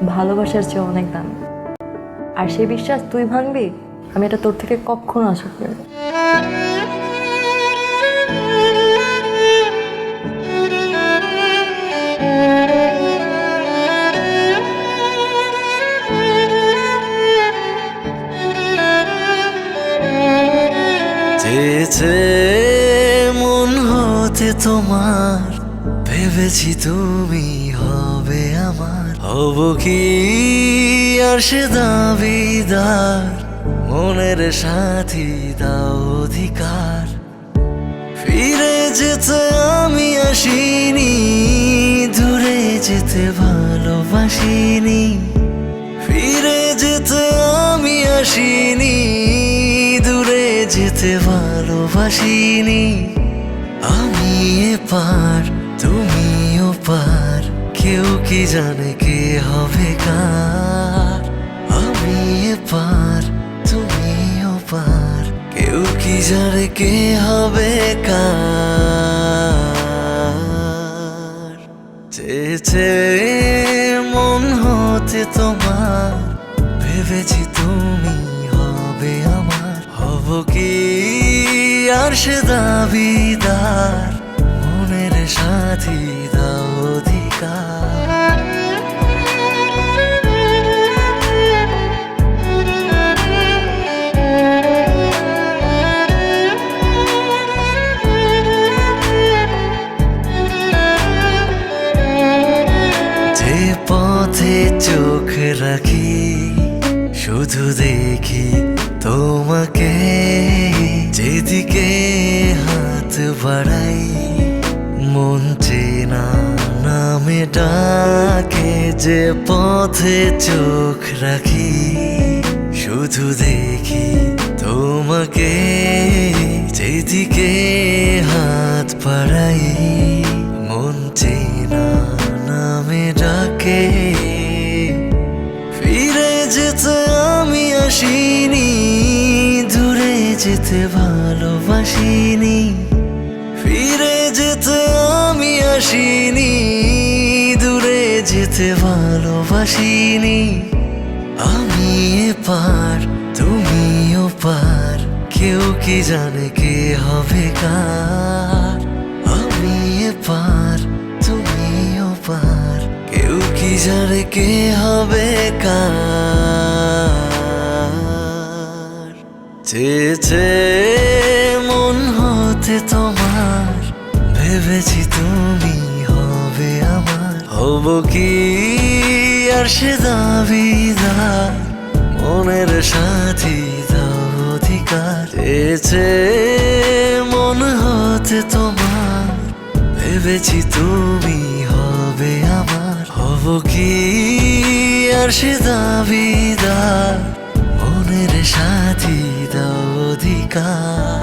ভালোবাসার চেয়ে অনেক দাম। আর সেই বিশ্বাস তুই ভাঙবি, আমি এটা তোর থেকে কখনো আশা করি না। চেয়েছে মন হতে তোমার, ভেবেছি তুমি হবে আমার। হব কি আর সে দাবিদার, মনের সাথী দাও অধিকার। ফিরে যেতে আমি আসিনি, দূরে যেতে ভালোবাসিনি। ফিরে যেতে আমি আসিনি, দূরে যেতে ভালোবাসিনি। আমি এপার তুমিও পার, কেউ কি জানে কে হবে কার। আমি এপার তুমিও পার, কেউ কি জানে কে হবে কার। চেয়েছে মন হতে তোমার, ভেবেছি তুমি হবে আমার। হব কি আর সে দাবিদার, মনের সাথী দাও অধিকার। যে পথে চোখ রাখি, শুধু দেখি তোমাকে। যেদিকে হাত বাড়াই, মন চেনা নামে ডাকে। যে পথে চোখ রাখি, শুধু দেখি তোমাকে। যেদিকে হাত বাড়াই, মন চেনা নামে ডাকে। ফিরে যেতে আমি আসিনি, দূরে যেতে ভালোবাসিনি। ফিরে যেতে আমি আসিনি, দূরে যেতে ভালোবাসিনি। আমি এপার তুমিও পার, কেউ কি জানে কে হবে কার। আমি এপার তুমিও পার, কেউ কি জানে কে হবে কার। চেয়েছে মন হতে তোমার, ভেবেছি তুমি হবে আমার। হব কি আর সে দাবিদার, মনের সাথী দাও অধিকার। চেয়েছে মন হতে তোমার, ভেবেছি তুমি হবে আমার। হব কি আর সে দাবিদার, মনের সাথী দাও অধিকার।